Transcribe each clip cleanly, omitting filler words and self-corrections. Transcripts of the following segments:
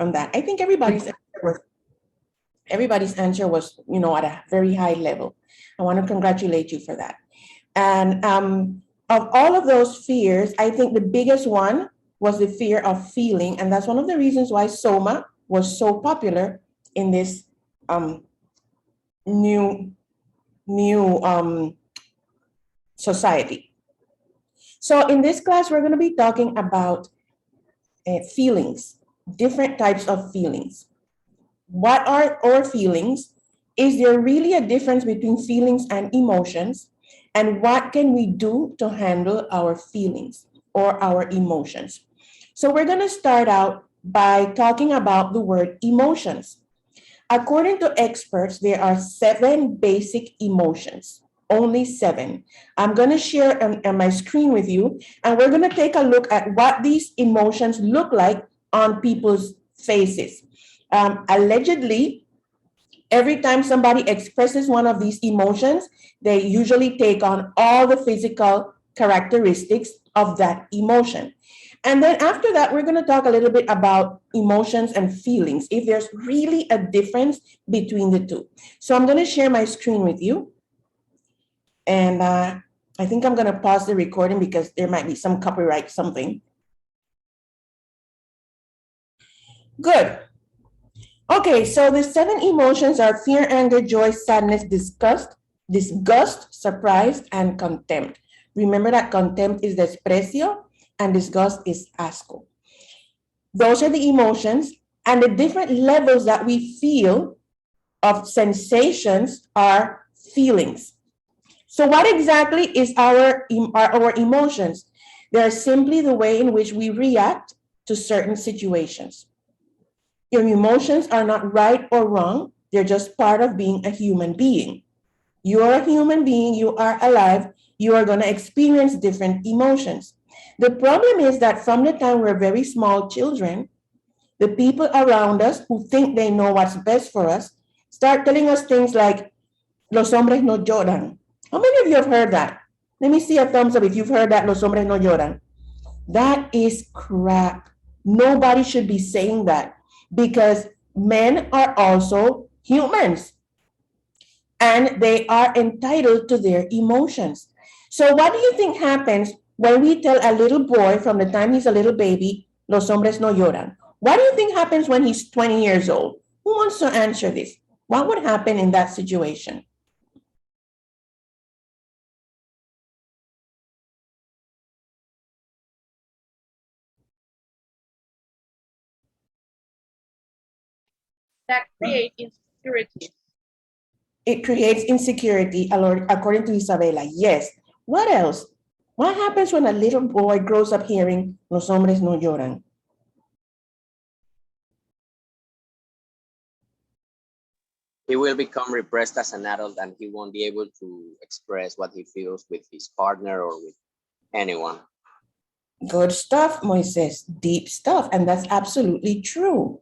on that. I think everybody's answer was, at a very high level. I want to congratulate you for that. And of all of those fears, I think the biggest one was the fear of feeling. And that's one of the reasons why Soma was so popular in this new society. So in this class, we're going to be talking about feelings, different types of feelings. What are our feelings? Is there really a difference between feelings and emotions? And what can we do to handle our feelings or our emotions? So we're going to start out by talking about the word emotions. According to experts, there are 7 basic emotions, only 7. I'm going to share on my screen with you, and we're going to take a look at what these emotions look like on people's faces. Allegedly, every time somebody expresses one of these emotions, they usually take on all the physical characteristics of that emotion. And then after that, we're going to talk a little bit about emotions and feelings, if there's really a difference between the two. So I'm going to share my screen with you. And I think I'm going to pause the recording because there might be some copyright something. Good. Okay, so the 7 emotions are fear, anger, joy, sadness, disgust, surprise, and contempt. Remember that contempt is desprecio and disgust is asco. Those are the emotions, and the different levels that we feel of sensations are feelings. So what exactly is our emotions? They are simply the way in which we react to certain situations. Your emotions are not right or wrong. They're just part of being a human being. You're a human being. You are alive. You are going to experience different emotions. The problem is that from the time we're very small children, the people around us who think they know what's best for us start telling us things like, los hombres no lloran. How many of you have heard that? Let me see a thumbs up if you've heard that, los hombres no lloran. That is crap. Nobody should be saying that, because men are also humans and they are entitled to their emotions. So what do you think happens when we tell a little boy from the time he's a little baby, los hombres no lloran? What do you think happens when he's 20 years old? Who wants to answer this? What would happen in that situation? That create insecurity. It creates insecurity, according to Isabella. Yes. What else? What happens when a little boy grows up hearing los hombres no lloran? He will become repressed as an adult and he won't be able to express what he feels with his partner or with anyone. Good stuff, Moises. Deep stuff. And that's absolutely true.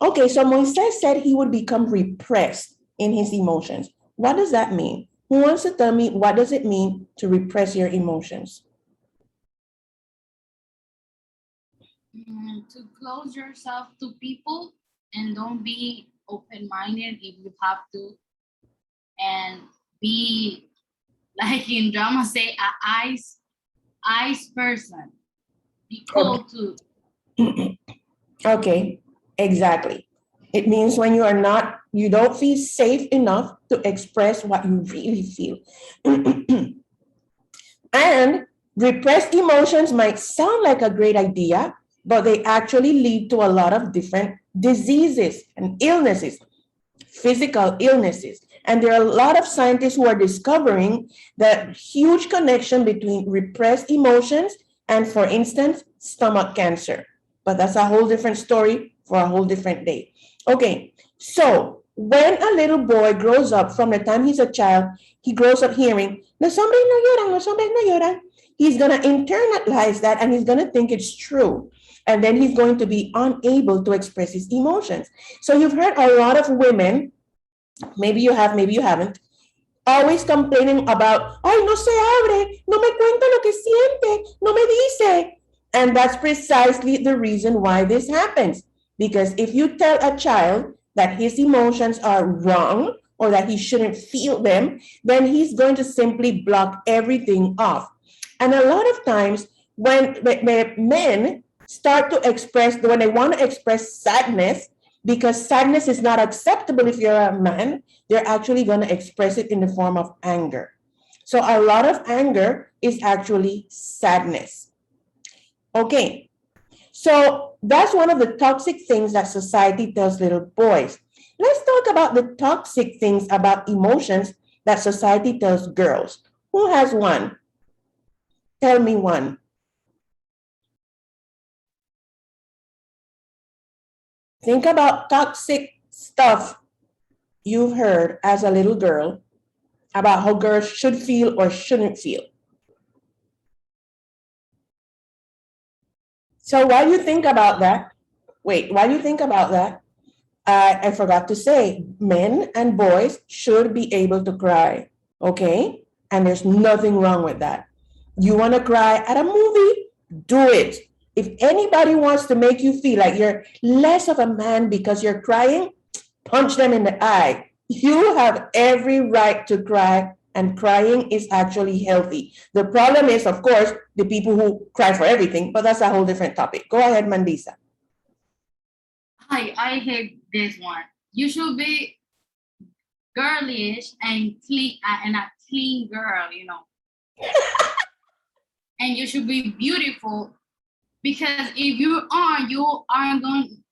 Okay, so Moises said he would become repressed in his emotions. What does that mean? Who wants to tell me what does it mean to repress your emotions? To close yourself to people and don't be open-minded if you have to, and be, like in drama say, a ice person. Be cold too. Okay, exactly. It means when you don't feel safe enough to express what you really feel. And repressed emotions might sound like a great idea, but they actually lead to a lot of different diseases and illnesses, physical illnesses. And there are a lot of scientists who are discovering that huge connection between repressed emotions and, for instance, stomach cancer. But that's a whole different story for a whole different day. Okay, so when a little boy grows up, from the time he's a child, he grows up hearing, los hombres no lloran, los hombres no lloran. He's going to internalize that and he's going to think it's true. And then he's going to be unable to express his emotions. So you've heard a lot of women, maybe you have, maybe you haven't, always complaining about, ay, no se abre, no me cuenta lo que siente, no me dice. And that's precisely the reason why this happens. Because if you tell a child that his emotions are wrong or that he shouldn't feel them, then he's going to simply block everything off. And a lot of times when men start to express, when they want to express sadness, because sadness is not acceptable if you're a man, they're actually going to express it in the form of anger. So a lot of anger is actually sadness. Okay, so that's one of the toxic things that society tells little boys. Let's talk about the toxic things about emotions that society tells girls. Who has one? Tell me one. Think about toxic stuff you've heard as a little girl about how girls should feel or shouldn't feel. So while you think about that, while you think about that, I forgot to say, men and boys should be able to cry, okay? And there's nothing wrong with that. You want to cry at a movie? Do it. If anybody wants to make you feel like you're less of a man because you're crying, punch them in the eye. You have every right to cry, and crying is actually healthy. The problem is, of course, the people who cry for everything, but that's a whole different topic. Go ahead, Mandisa. I hate this one. You should be girlish and clean and a clean girl, you know. And you should be beautiful, because if you aren't going,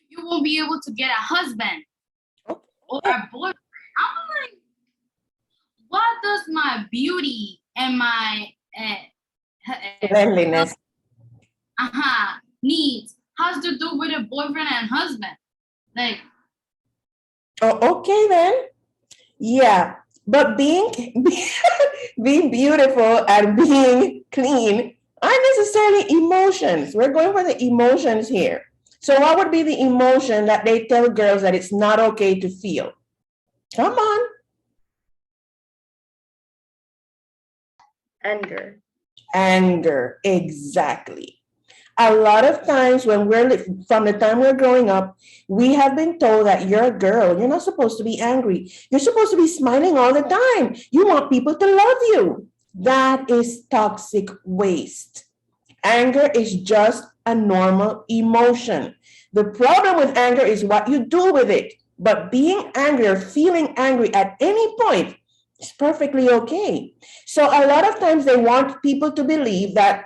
you won't be able to get a husband or a boyfriend. I'm like, what does my beauty and my Cleanliness. needs has to do with a boyfriend and husband? Like, Oh, okay then. Yeah, but being being beautiful and being clean aren't necessarily emotions. We're going for the emotions here. So what would be the emotion that they tell girls that it's not okay to feel? Come on. Anger. Anger, exactly. A lot of times when from the time we're growing up, we have been told that you're a girl, you're not supposed to be angry. You're supposed to be smiling all the time. You want people to love you. That is toxic waste. Anger is just a normal emotion. The problem with anger is what you do with it. But being angry or feeling angry at any point is perfectly okay. So a lot of times they want people to believe that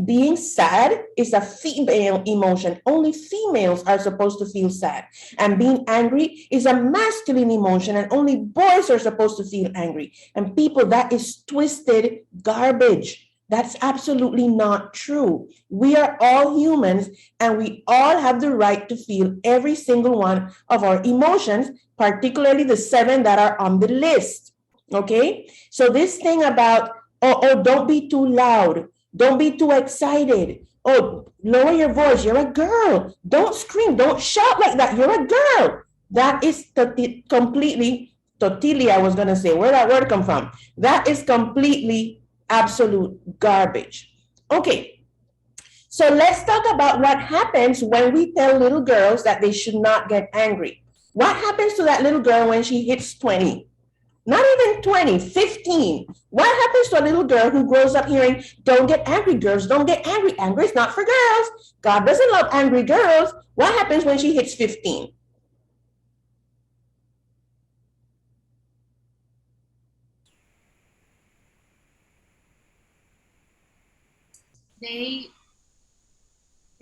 being sad is a female emotion. Only females are supposed to feel sad. And being angry is a masculine emotion, and only boys are supposed to feel angry. And people, that is twisted garbage. That's absolutely not true. We are all humans, and we all have the right to feel every single one of our emotions, particularly the 7 that are on the list. Okay? So this thing about, oh, don't be too loud. Don't be too excited. Oh, lower your voice. You're a girl. Don't scream. Don't shout like that. You're a girl. That is completely, totally, I was going to say, where that word come from? That is completely absolute garbage. Okay. So let's talk about what happens when we tell little girls that they should not get angry. What happens to that little girl when she hits 20? Not even 20, 15. What happens to a little girl who grows up hearing, don't get angry, girls, don't get angry. Anger is not for girls. God doesn't love angry girls. What happens when she hits 15?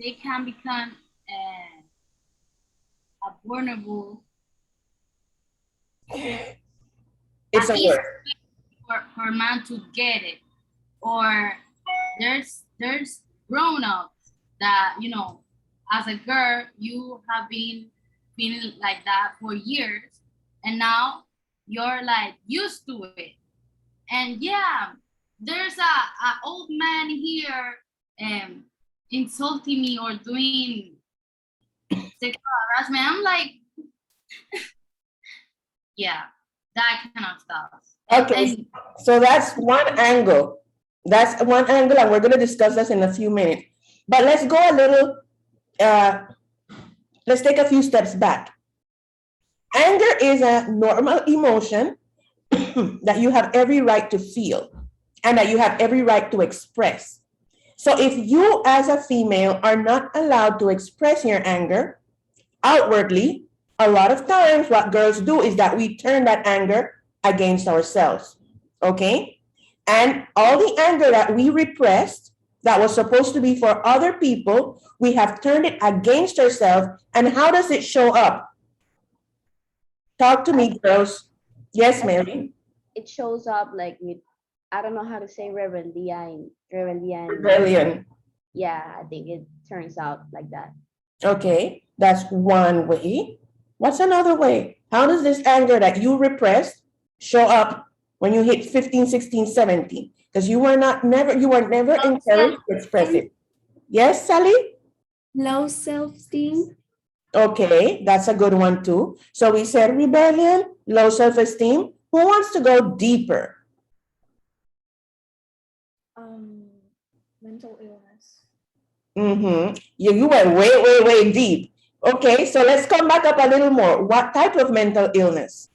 they can become a vulnerable. It's a word. For a man to get it, or there's grown-ups that, you know, as a girl you have been feeling like that for years, and now you're like used to it. And yeah, there's a old man here insulting me or doing sexual harassment. I'm like, yeah, that kind of stuff. Okay, And so that's one angle. That's one angle, and we're going to discuss this in a few minutes. But let's go a little let's take a few steps back. Anger is a normal emotion that you have every right to feel and that you have every right to express. So if you as a female are not allowed to express your anger outwardly, a lot of times what girls do is that we turn that anger against ourselves, okay? And all the anger that we repressed that was supposed to be for other people, we have turned it against ourselves. And how does it show up? Talk to me, girls. Yes, Mary. It shows up like with, I don't know how to say rebellion. Rebellion. Yeah, I think it turns out like that. Okay, that's one way. What's another way? How does this anger that you repressed show up when you hit 15, 16, 17? Because you were never encouraged to express it. Yes, Sally? Low self-esteem. Okay, that's a good one too. So we said rebellion, low self-esteem. Who wants to go deeper? Mental illness. Mm-hmm. You went way, way, way deep. Okay, so let's come back up a little more. What type of mental illness?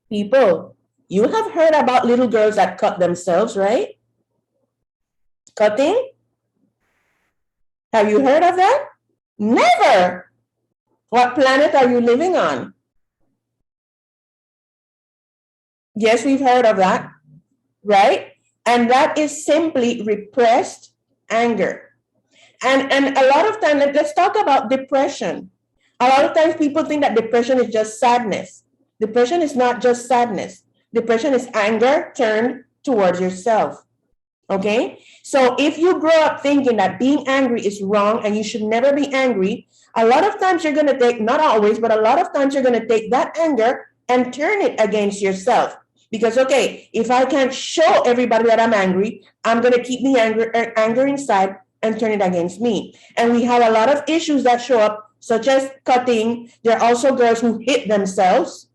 People, you have heard about little girls that cut themselves, right? Cutting? Have you heard of that? Never. What planet are you living on? Yes, we've heard of that, right? And that is simply repressed anger. And a lot of times, let's talk about depression. A lot of times people think that depression is just sadness. Depression is not just sadness. Depression is anger turned towards yourself. Okay? So if you grow up thinking that being angry is wrong and you should never be angry, a lot of times you're going to take, not always, but a lot of times you're going to take that anger and turn it against yourself. Because, okay, if I can't show everybody that I'm angry, I'm going to keep the anger inside and turn it against me. And we have a lot of issues that show up, such as cutting. There are also girls who hit themselves.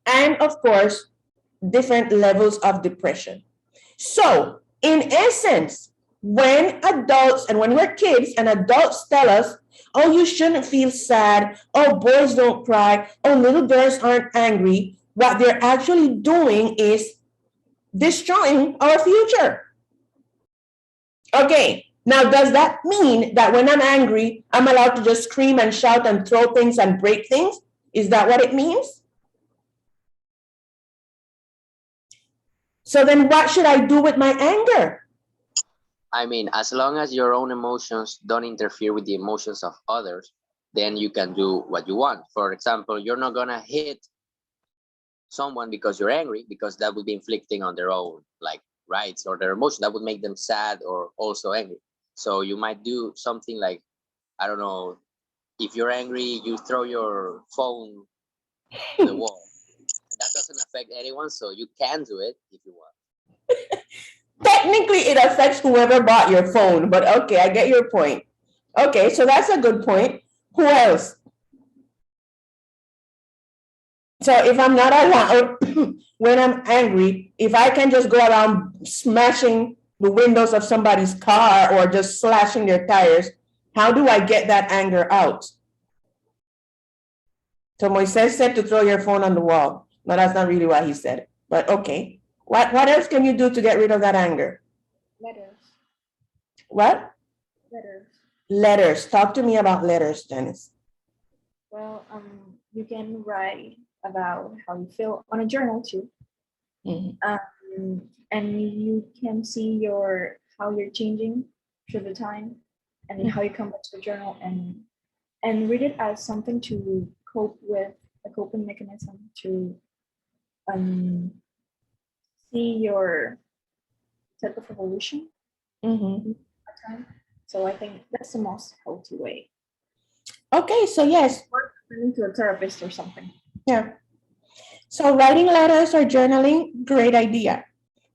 And of course, different levels of depression. So, in essence, when adults and when we're kids and adults tell us, oh, you shouldn't feel sad, oh, boys don't cry, oh, little girls aren't angry, what they're actually doing is destroying our future. Okay, now does that mean that when I'm angry, I'm allowed to just scream and shout and throw things and break things? Is that what it means? So then what should I do with my anger? I mean, as long as your own emotions don't interfere with the emotions of others, then you can do what you want. For example, you're not gonna hit someone because you're angry, because that would be inflicting on their own like rights or their emotion. That would make them sad or also angry. So you might do something like, I don't know, if you're angry, you throw your phone to the wall. That doesn't affect anyone, so you can do it if you want. Technically, it affects whoever bought your phone, but okay, I get your point. Okay, so that's a good point. Who else? So if I'm not allowed, when I'm angry, if I can just go around smashing the windows of somebody's car or just slashing their tires, how do I get that anger out? So Moises said to throw your phone on the wall. No, that's not really what he said, but okay. What else can you do to get rid of that anger? Letters. What? Letters. Letters. Talk to me about letters, Janice. Well, you can write about how you feel on a journal too. And you can see how you're changing through the time, and then how you come back to the journal and read it as something to cope with, a coping mechanism to see your type of evolution at time. So I think that's the most healthy way. Okay, so yes. Or turning to a therapist or something. Yeah. So writing letters or journaling, great idea.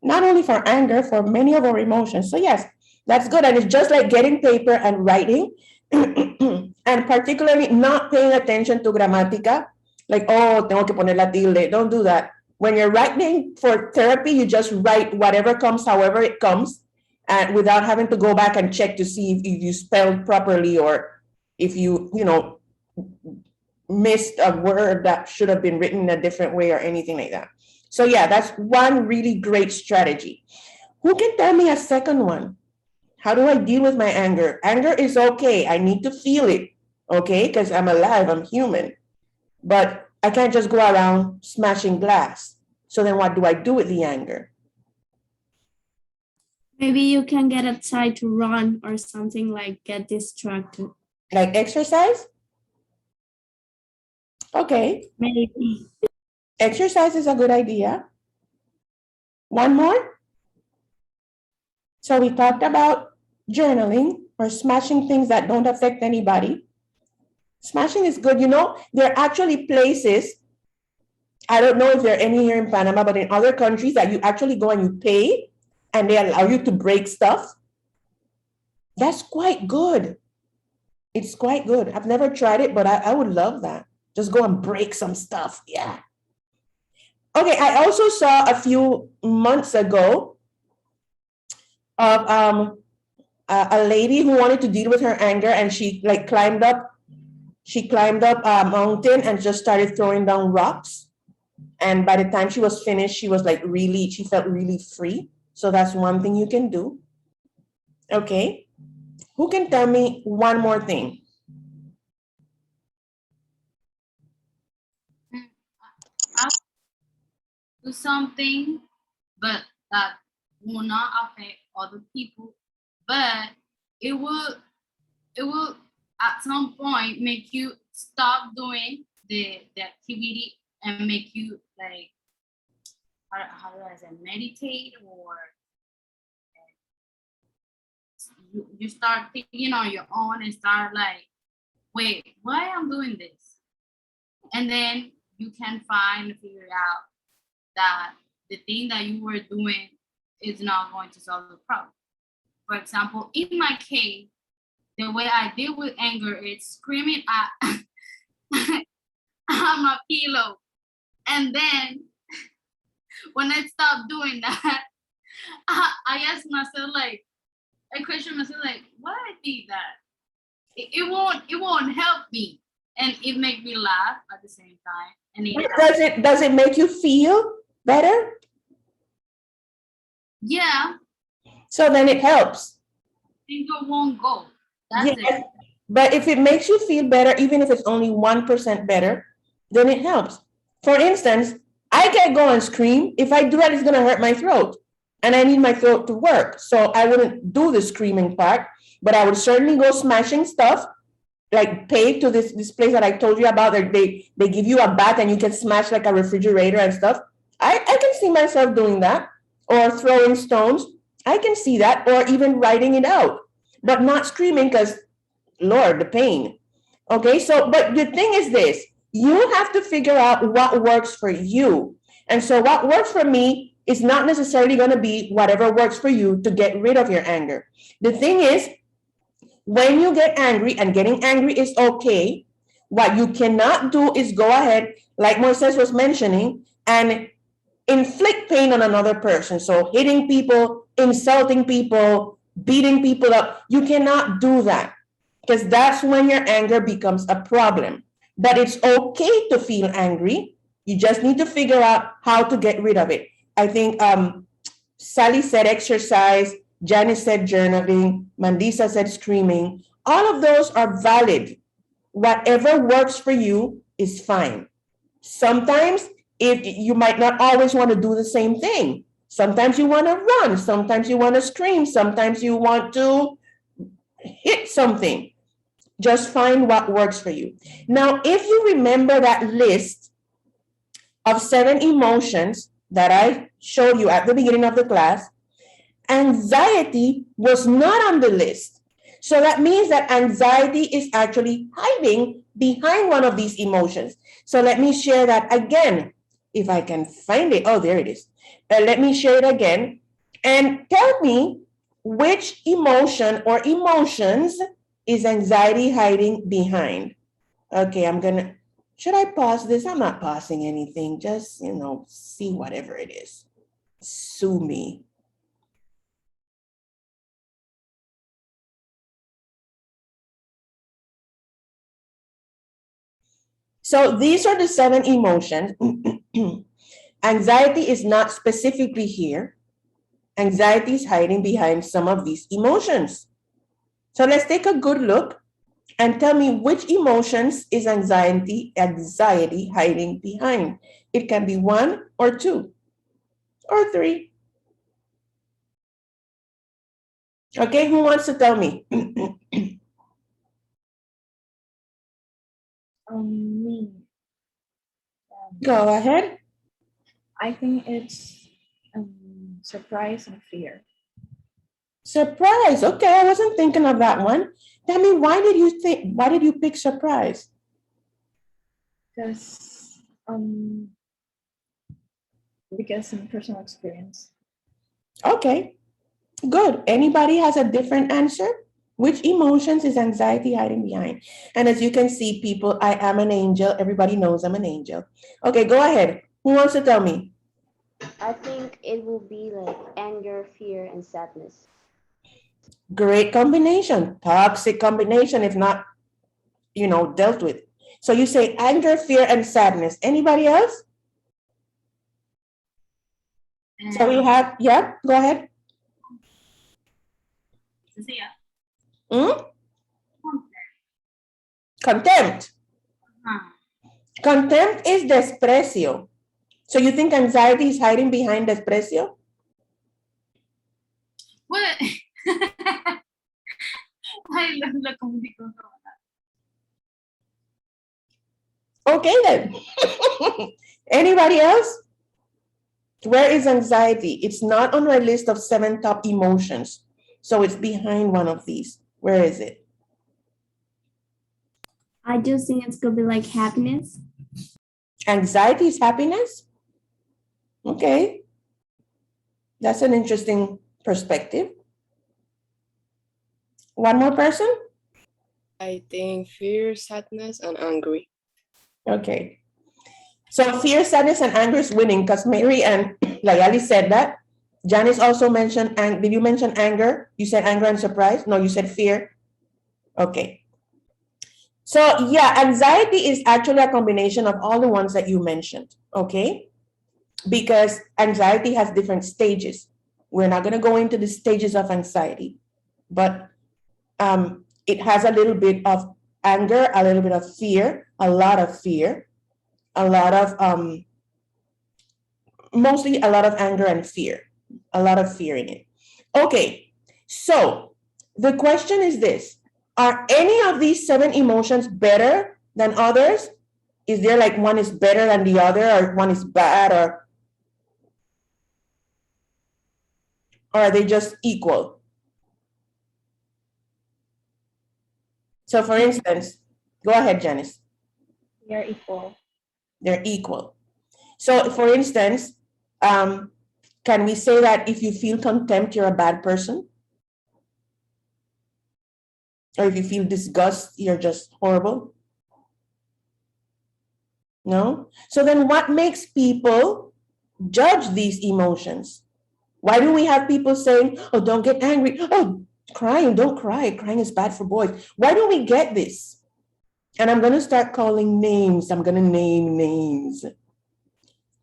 Not only for anger, for many of our emotions. So yes, that's good. And it's just like getting paper and writing, and particularly not paying attention to gramática. Like, oh, tengo que poner la tilde. Don't do that. When you're writing for therapy, you just write whatever comes, however it comes, and without having to go back and check to see if you spelled properly or if you missed a word that should have been written in a different way or anything like that. So yeah, that's one really great strategy. Who can tell me a second one? How do I deal with my anger? Anger is okay. I need to feel it, okay? Because I'm alive, I'm human. But I can't just go around smashing glass. So then what do I do with the anger? Maybe you can get outside to run or something, like get distracted. Like exercise? Okay, Maybe. exercise is a good idea. One more? So we talked about journaling or smashing things that don't affect anybody. Smashing is good. You know, there are actually places, I don't know if there are any here in Panama, but in other countries that you actually go and you pay and they allow you to break stuff. That's quite good. It's quite good. I've never tried it, but I would love that. Just go and break some stuff. Yeah. Okay, I also saw a few months ago of a lady who wanted to deal with her anger, and she climbed up a mountain and just started throwing down rocks. And by the time she was finished, she was she felt really free. So that's one thing you can do. Okay. Who can tell me one more thing? Do something, but that will not affect other people, but it will at some point make you stop doing the activity and make you like, how do I say, meditate, or you start thinking on your own and start like, wait, why I'm doing this? And then you can figure out that the thing that you were doing is not going to solve the problem. For example, in my case, the way I deal with anger is screaming at my pillow. And then when I stop doing that, I ask myself, like, I question myself, like, why I did that? It won't help me. And it makes me laugh at the same time. And Does it make you feel better? Yeah. So then it helps. Anger won't go. That's it. But if it makes you feel better, even if it's only 1% better, then it helps. For instance, I can't go and scream. If I do that, it's going to hurt my throat. And I need my throat to work. So I wouldn't do the screaming part, but I would certainly go smashing stuff, like pay to this place that I told you about. They give you a bat and you can smash like a refrigerator and stuff. I can see myself doing that, or throwing stones. I can see that, or even writing it out, but not screaming because, Lord, the pain. Okay, so, but the thing is this, you have to figure out what works for you. And so what works for me is not necessarily going to be whatever works for you to get rid of your anger. The thing is, when you get angry, and getting angry is okay, what you cannot do is go ahead, like Moises was mentioning, and inflict pain on another person. So hitting people, insulting people, beating people up. You cannot do that, because that's when your anger becomes a problem. But it's okay to feel angry. You just need to figure out how to get rid of it. I think Sally said exercise, Janice said journaling, Mandisa said screaming. All of those are valid. Whatever works for you is fine. Sometimes if you might not always want to do the same thing. Sometimes you want to run, sometimes you want to scream, sometimes you want to hit something. Just find what works for you. Now, if you remember that list of 7 emotions that I showed you at the beginning of the class, anxiety was not on the list. So that means that anxiety is actually hiding behind one of these emotions. So let me share that again. If I can find it. Oh, there it is. Let me share it again. And tell me which emotion or emotions is anxiety hiding behind. Okay, I'm going to Should I pause this? I'm not pausing anything. Just, see whatever it is. Sue me. So these are the 7 emotions. Anxiety is not specifically here. Anxiety is hiding behind some of these emotions. So let's take a good look and tell me which emotions is anxiety hiding behind. It can be 1 or 2 or 3. Okay, who wants to tell me? Me. Go ahead. I think it's surprise and fear. Surprise. Okay, I wasn't thinking of that one. Tell me, why did you pick surprise? Because in personal experience. Okay, good. Anybody has a different answer? Which emotions is anxiety hiding behind? And as you can see, people, I am an angel. Everybody knows I'm an angel. Okay, go ahead. Who wants to tell me? I think it will be like anger, fear, and sadness. Great combination. Toxic combination if not, dealt with. So you say anger, fear, and sadness. Anybody else? So we have, yeah, go ahead. Hmm? Contempt. Contempt is desprecio. So you think anxiety is hiding behind desprecio? What? Ay, lo confundí con todo. Okay then. Anybody else? Where is anxiety? It's not on our list of 7 top emotions. So it's behind one of these. Where is it? I just think it's gonna be like happiness. Anxiety is happiness? Okay. That's an interesting perspective. One more person? I think fear, sadness, and angry. Okay. So fear, sadness, and anger is winning because Mary and Layali said that. Janice also mentioned, did you mention anger? You said anger and surprise? No, you said fear. Okay. So yeah, anxiety is actually a combination of all the ones that you mentioned, okay? Because anxiety has different stages. We're not going to go into the stages of anxiety, but it has a little bit of anger, a little bit of fear, a lot of fear, a lot of, mostly a lot of anger and fear, a lot of fear in it. Okay, so the question is this: are any of these 7 emotions better than others? Is there like one is better than the other, or one is bad, or are they just equal? So for instance, go ahead, Janice. They are equal. They're equal. So for instance, can we say that if you feel contempt, you're a bad person? Or if you feel disgust, you're just horrible? No? So then what makes people judge these emotions? Why do we have people saying, oh, don't get angry. Oh, crying, don't cry. Crying is bad for boys. Why do we get this? And I'm going to start calling names. I'm going to name names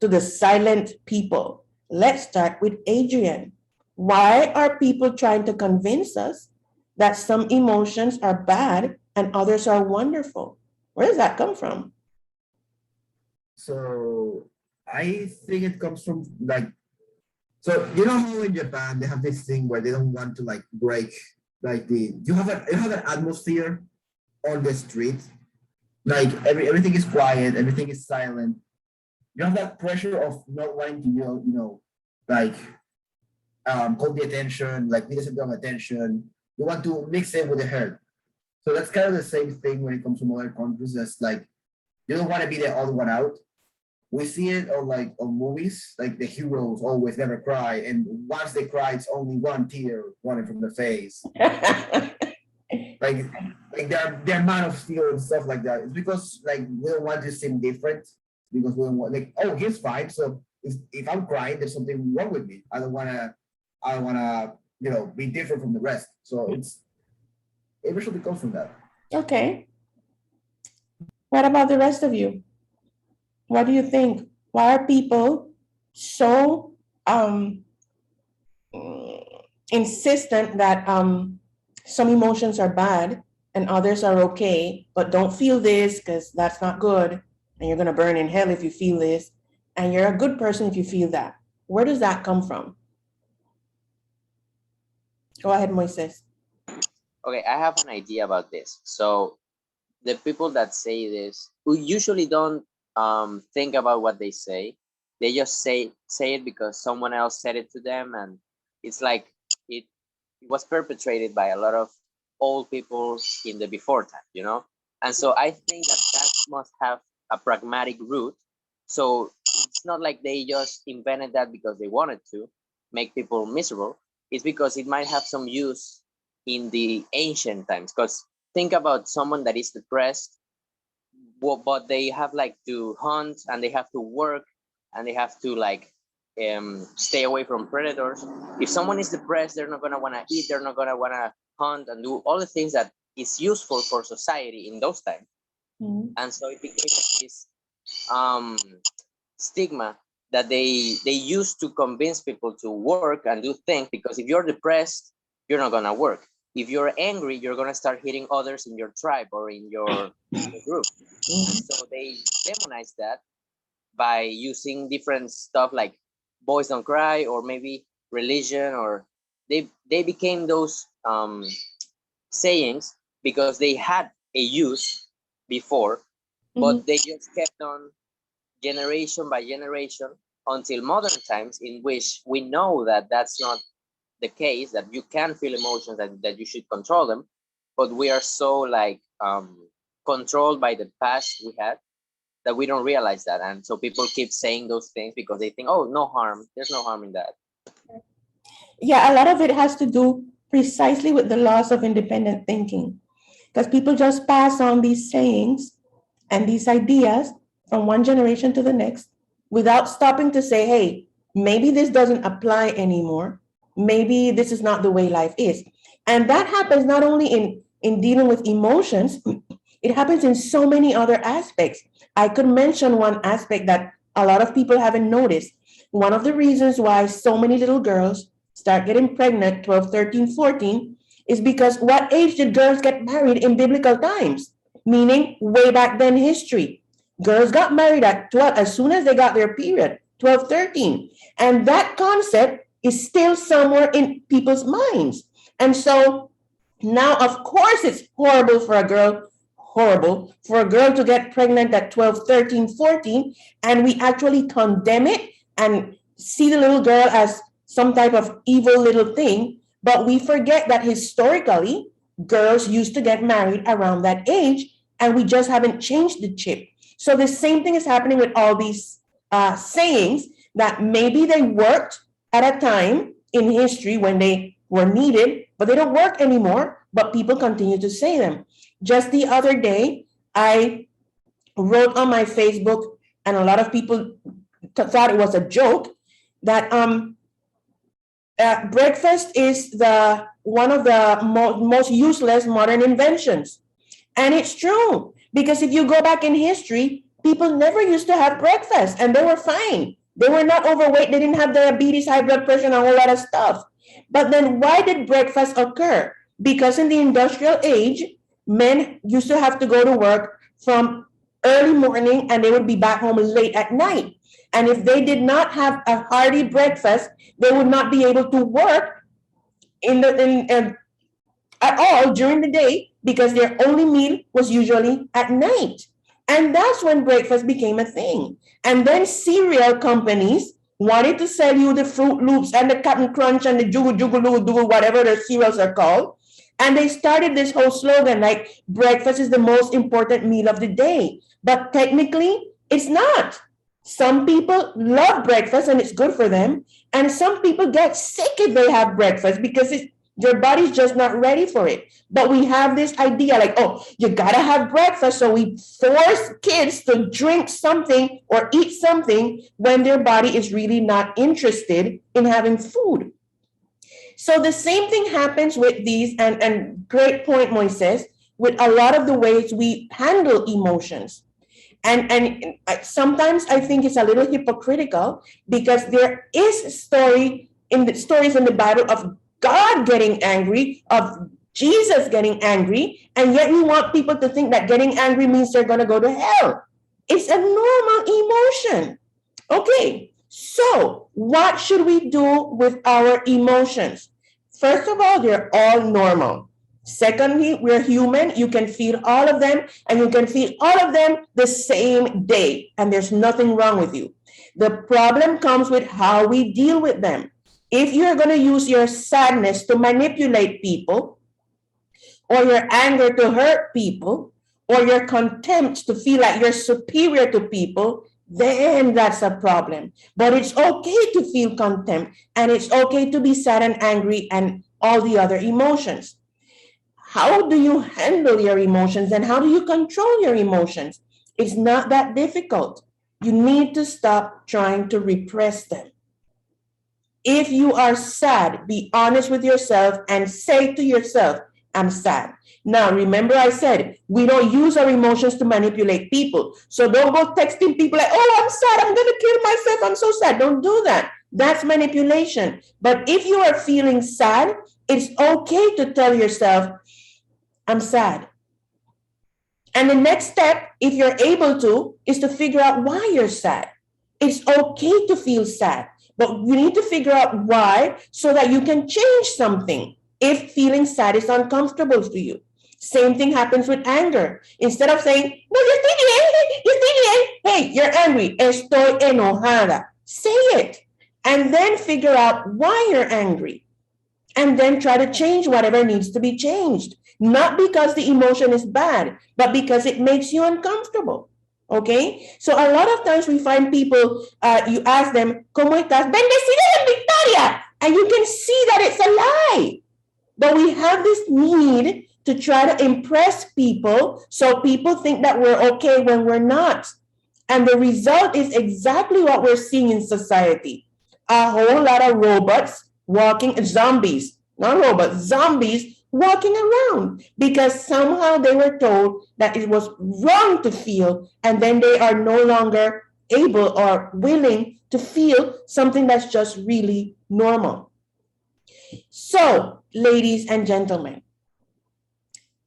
to the silent people. Let's start with Adrian. Why are people trying to convince us that some emotions are bad and others are wonderful? Where does that come from? So I think it comes from like, so you know how in Japan they have this thing where they don't want to like break like you have an atmosphere on the street, like everything is quiet, everything is silent. You have that pressure of not wanting to like call the attention, like be the center of attention. You want to mix it with the herd. So that's kind of the same thing when it comes to other countries. That's like you don't want to be the odd one out. We see it on movies, like the heroes always never cry, and once they cry, it's only one tear running from the face. Like like their amount of steel and stuff like that. It's because like we don't want to seem different because we don't want like, oh, he's fine. So if I'm crying, there's something wrong with me. I don't wanna, you know, be different from the rest. So it usually comes from that. Okay. What about the rest of you? What do you think? Why are people so insistent that some emotions are bad and others are okay, but don't feel this because that's not good, and you're gonna burn in hell if you feel this, and you're a good person if you feel that? Where does that come from? Go ahead, Moises. Okay, I have an idea about this. So the people that say this, who usually don't think about what they say, they just say it because someone else said it to them, and it's like it was perpetrated by a lot of old people in the before time, you know. And so I think that must have a pragmatic root. So it's not like they just invented that because they wanted to make people miserable. It's because it might have some use in the ancient times. Because think about someone that is depressed, but they have like to hunt and they have to work and they have to like stay away from predators. If someone is depressed, they're not gonna want to eat, they're not gonna want to hunt and do all the things that is useful for society in those times. And so it became like this stigma that they used to convince people to work and do things, because if you're depressed, you're not gonna work. If you're angry, you're gonna start hitting others in your tribe or in your group. So they demonize that by using different stuff like boys don't cry, or maybe religion, or they became those sayings because they had a use before, but they just kept on generation by generation until modern times, in which we know that that's not the case, that you can feel emotions, that you should control them, but we are so like controlled by the past we had that we don't realize that. And so people keep saying those things because they think, oh, no harm, there's no harm in that. Yeah, a lot of it has to do precisely with the loss of independent thinking, because people just pass on these sayings and these ideas from one generation to the next without stopping to say, hey, maybe this doesn't apply anymore. Maybe this is not the way life is. And that happens not only in dealing with emotions, it happens in so many other aspects. I could mention one aspect that a lot of people haven't noticed. One of the reasons why so many little girls start getting pregnant 12, 13, 14 is because what age did girls get married in biblical times? Meaning way back then history. Girls got married at 12 as soon as they got their period, 12, 13. And that concept is still somewhere in people's minds. And so now, of course, it's horrible for a girl to get pregnant at 12, 13, 14, and we actually condemn it and see the little girl as some type of evil little thing. But we forget that historically, girls used to get married around that age, and we just haven't changed the chip. So the same thing is happening with all these sayings that maybe they worked at a time in history when they were needed, but they don't work anymore, but people continue to say them. Just the other day, I wrote on my Facebook, and a lot of people thought it was a joke, that breakfast is the one of the most useless modern inventions. And it's true, because if you go back in history, people never used to have breakfast and they were fine. They were not overweight, they didn't have diabetes, high blood pressure, and a whole lot of stuff. But then why did breakfast occur? Because in the industrial age, men used to have to go to work from early morning and they would be back home late at night. And if they did not have a hearty breakfast, they would not be able to work at all during the day, because their only meal was usually at night. And that's when breakfast became a thing. And then cereal companies wanted to sell you the Fruit Loops and the Captain Crunch and the Jugu Jugu Lugu, whatever the cereals are called. And they started this whole slogan like breakfast is the most important meal of the day. But technically, it's not. Some people love breakfast and it's good for them. And some people get sick if they have breakfast because Your body's just not ready for it. But we have this idea like, oh, you gotta have breakfast. So we force kids to drink something or eat something when their body is really not interested in having food. So the same thing happens with these, and great point, Moises, with a lot of the ways we handle emotions. And sometimes I think it's a little hypocritical because there is stories in the Bible of God getting angry, of Jesus getting angry, and yet we want people to think that getting angry means they're going to go to hell. It's a normal emotion. Okay, so what should we do with our emotions? First of all, they're all normal. Secondly, we're human. You can feel all of them, and you can feel all of them the same day, and there's nothing wrong with you. The problem comes with how we deal with them. If you're going to use your sadness to manipulate people, or your anger to hurt people, or your contempt to feel like you're superior to people, then that's a problem. But it's okay to feel contempt, and it's okay to be sad and angry and all the other emotions. How do you handle your emotions and how do you control your emotions? It's not that difficult. You need to stop trying to repress them. If you are sad, be honest with yourself and say to yourself, I'm sad. Now, remember I said, we don't use our emotions to manipulate people. So don't go texting people like, oh, I'm sad, I'm going to kill myself, I'm so sad. Don't do that. That's manipulation. But if you are feeling sad, it's okay to tell yourself, I'm sad. And the next step, if you're able to, is to figure out why you're sad. It's okay to feel sad, but you need to figure out why so that you can change something if feeling sad is uncomfortable to you. Same thing happens with anger. Instead of saying, no, yo estoy bien, yo estoy bien. Hey, you're angry. Estoy enojada. Say it. And then figure out why you're angry. And then try to change whatever needs to be changed. Not because the emotion is bad, but because it makes you uncomfortable. Okay? So a lot of times we find people, you ask them, ¿Cómo estás? Bendecida en Victoria. And you can see that it's a lie. But we have this need to try to impress people so people think that we're okay when we're not. And the result is exactly what we're seeing in society. A whole lot of robots walking, zombies, not robots, zombies walking around because somehow they were told that it was wrong to feel, and then they are no longer able or willing to feel something that's just really normal. So, ladies and gentlemen,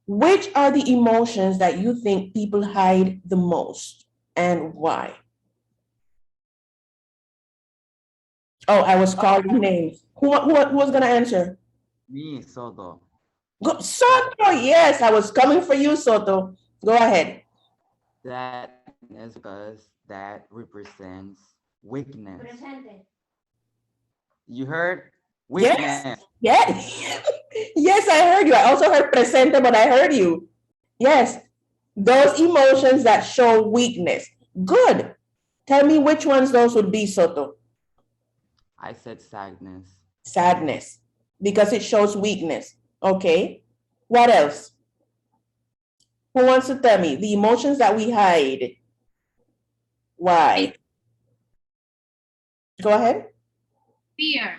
which are the emotions that you think people hide the most and why? Oh, I was calling names. Who was going to answer? Me, Soto. Go, Soto, yes, I was coming for you, Soto. Go ahead. That is because that represents weakness. You heard? Weakness. Yes, yes. Yes, I heard you. I also heard presente, but I heard you. Yes, those emotions that show weakness. Good. Tell me which ones those would be, Soto. I said sadness. Sadness, because it shows weakness. Okay. What else? Who wants to tell me the emotions that we hide? Why? Go ahead. Fear.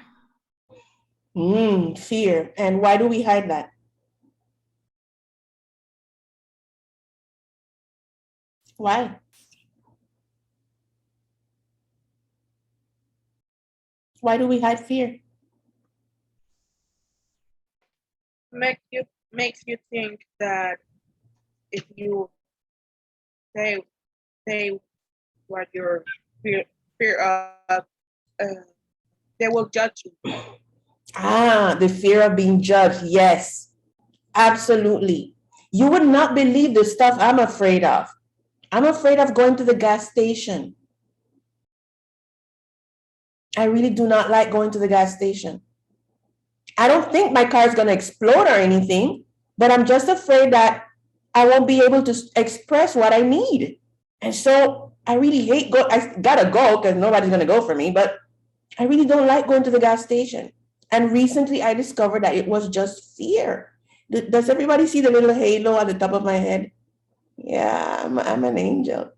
Fear. And why do we hide that? Why? Why do we hide fear? Makes you think that if you say what you're fear of, they will judge you. Ah, the fear of being judged. Yes, absolutely. You would not believe the stuff I'm afraid of. I'm afraid of going to the gas station. I really do not like going to the gas station. I don't think my car is going to explode or anything, but I'm just afraid that I won't be able to express what I need. And so I really hate I gotta go because nobody's going to go for me, but I really don't like going to the gas station. And recently I discovered that it was just fear. Does everybody see the little halo at the top of my head? Yeah, I'm an angel.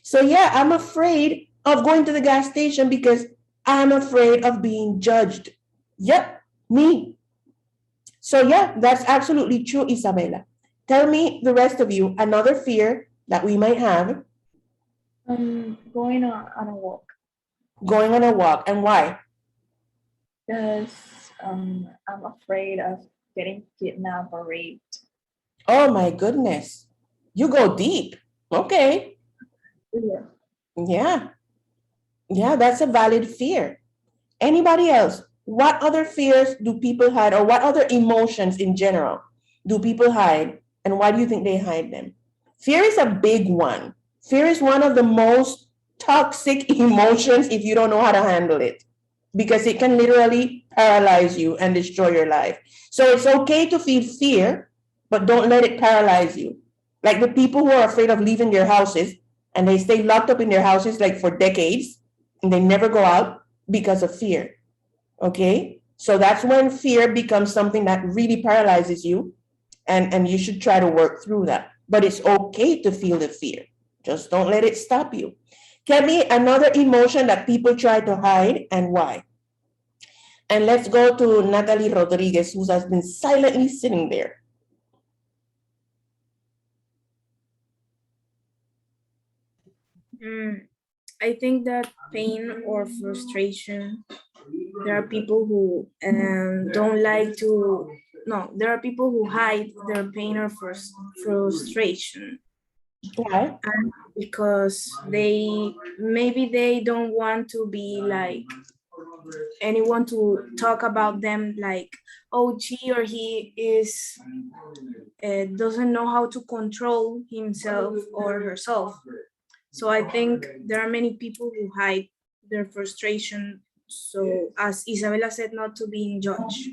So yeah, I'm afraid of going to the gas station because I'm afraid of being judged. Yep, me. So yeah, that's absolutely true, Isabella. Tell me, the rest of you, another fear that we might have. Going on a walk. Going on a walk, and why? Because I'm afraid of getting kidnapped or raped. Oh my goodness. You go deep. Okay. Yeah. Yeah. Yeah, that's a valid fear. Anybody else? What other fears do people hide, or what other emotions in general do people hide, and why do you think they hide them? Fear is a big one. Fear is one of the most toxic emotions if you don't know how to handle it, because it can literally paralyze you and destroy your life. So it's okay to feel fear, but don't let it paralyze you. Like the people who are afraid of leaving their houses and they stay locked up in their houses like for decades and they never go out because of fear. Okay? So that's when fear becomes something that really paralyzes you, and you should try to work through that. But it's okay to feel the fear. Just don't let it stop you. Tell me another emotion that people try to hide and why. And let's go to Natalie Rodriguez, who has been silently sitting there. I think that pain or frustration, there are people who don't like to, no, there are people who hide their pain or frustration. Why? Because maybe they don't want to be like anyone to talk about them, like, oh, she or he is doesn't know how to control himself or herself. So I think there are many people who hide their frustration, so as Isabella said, not to be judged.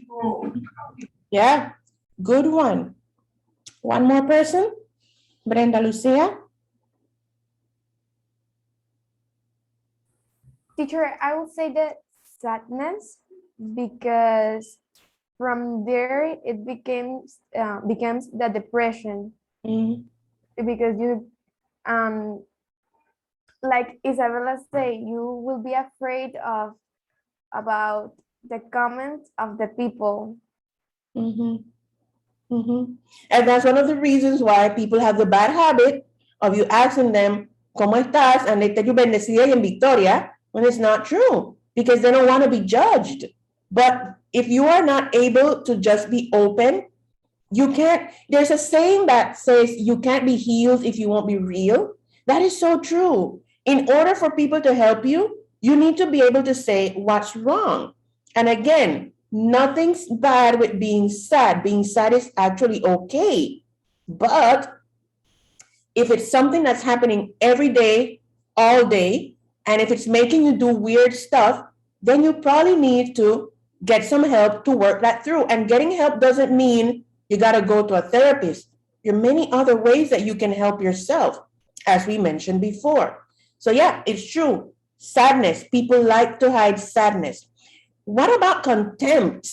Yeah, good one. One more person? Brenda Lucia? Teacher, I would say that sadness, because from there it becomes the depression, because you like Isabella say, you will be afraid of about the comments of the people. And that's one of the reasons why people have the bad habit of you asking them, ¿Cómo estás? And they tell you bendecida y en victoria, when it's not true, because they don't want to be judged. But if you are not able to just be open, you can't. There's a saying that says you can't be healed if you won't be real. That is so true. In order for people to help you, you need to be able to say what's wrong. And again, nothing's bad with being sad. Being sad is actually okay. But if it's something that's happening every day, all day, and if it's making you do weird stuff, then you probably need to get some help to work that through. And getting help doesn't mean you got to go to a therapist. There are many other ways that you can help yourself, as we mentioned before. So yeah, it's true. Sadness, people like to hide sadness. What about contempt?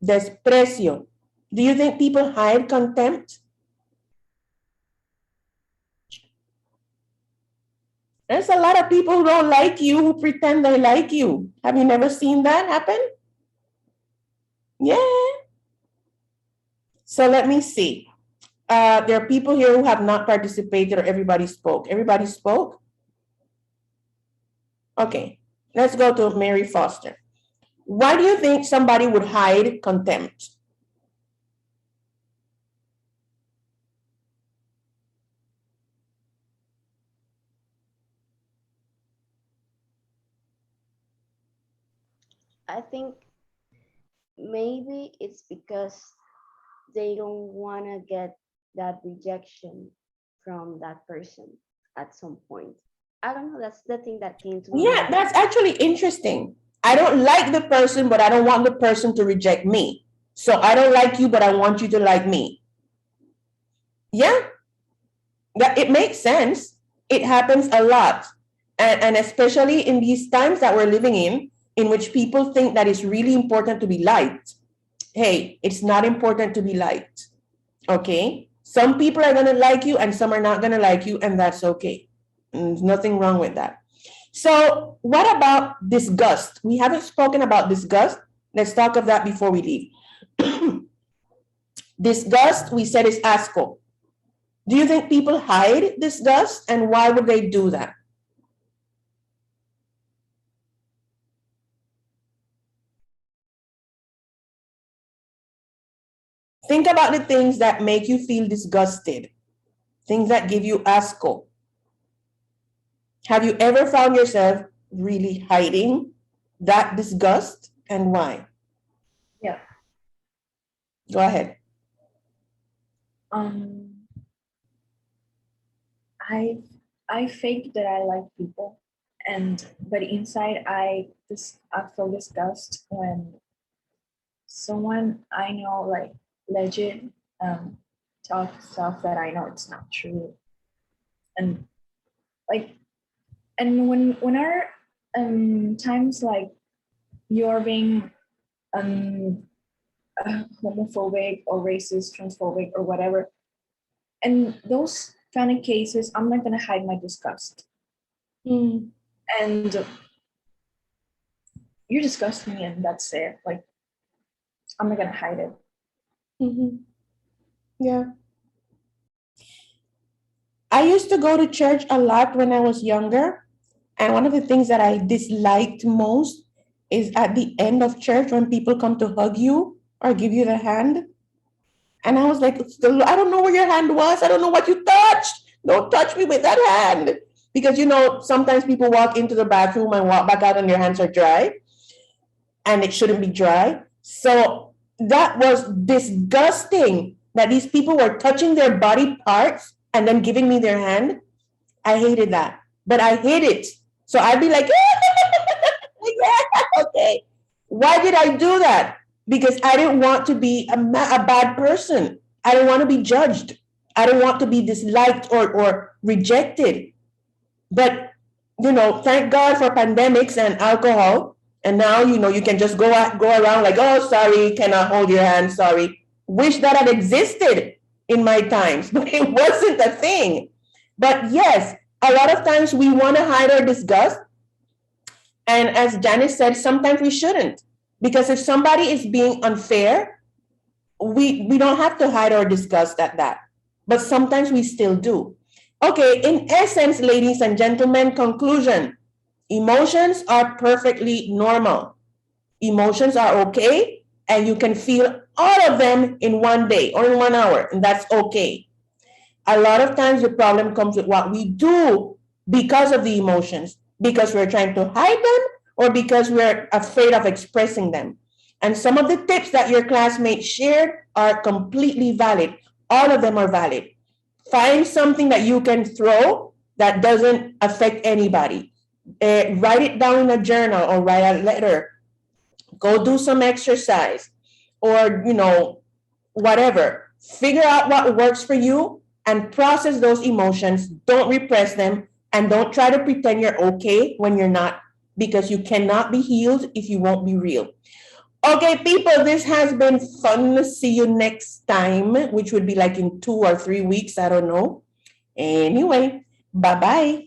Desprecio. Do you think people hide contempt? There's a lot of people who don't like you who pretend they like you. Have you never seen that happen? Yeah. So let me see. There are people here who have not participated, or everybody spoke. Everybody spoke? Okay, let's go to Mary Foster. Why do you think somebody would hide contempt? I think maybe it's because they don't want to get that rejection from that person at some point. I don't know. That's the thing that came to my Yeah, mind. that's actually interesting. I don't like the person, but I don't want the person to reject me. So I don't like you, but I want you to like me. Yeah, that it makes sense. It happens a lot. And especially in these times that we're living in, in which people think that it's really important to be liked. Hey, it's not important to be liked. Okay? Some people are going to like you and some are not going to like you, and that's okay. There's nothing wrong with that. So, what about disgust? We haven't spoken about disgust. Let's talk of that before we leave. Disgust, we said, is asco. Do you think people hide disgust, and why would they do that? Think about the things that make you feel disgusted, things that give you asco. Have you ever found yourself really hiding that disgust, and why? Yeah. Go ahead. I fake that I like people, but inside I feel disgust when someone I know, like, legit talk stuff that I know it's not true, and like, and when our times like you're being homophobic or racist, transphobic, or whatever, and those kind of cases, I'm not gonna hide my disgust. And you disgust me, and that's it. Like, I'm not gonna hide it. Yeah. I used to go to church a lot when I was younger. And one of the things that I disliked most is at the end of church when people come to hug you or give you the hand. And I was like, I don't know where your hand was. I don't know what you touched. Don't touch me with that hand. Because, you know, sometimes people walk into the bathroom and walk back out and their hands are dry. And it shouldn't be dry. So that was disgusting that these people were touching their body parts and then giving me their hand. I hated that. But I hate it. So I'd be like, yeah, okay. Why did I do that? Because I didn't want to be a bad person. I don't want to be judged. I don't want to be disliked or rejected. But, you know, thank God for pandemics and alcohol. And now, you know, you can just go around like, oh, sorry, cannot hold your hand, sorry. Wish that had existed in my times, but it wasn't a thing. But yes, a lot of times we want to hide our disgust. And as Janice said, sometimes we shouldn't. Because if somebody is being unfair, we don't have to hide our disgust at that. But sometimes we still do. Okay, in essence, ladies and gentlemen, conclusion. Emotions are perfectly normal. Emotions are okay, and you can feel all of them in one day or in 1 hour, and that's okay. A lot of times the problem comes with what we do because of the emotions, because we're trying to hide them or because we're afraid of expressing them. And some of the tips that your classmates shared are completely valid. All of them are valid. Find something that you can throw that doesn't affect anybody. Write it down in a journal or write a letter. Go do some exercise or, you know, whatever. Figure out what works for you and process those emotions. Don't repress them and don't try to pretend you're okay when you're not, because you cannot be healed if you won't be real. Okay, people, this has been fun. See you next time, which would be like in 2 or 3 weeks. I don't know. Anyway, bye-bye.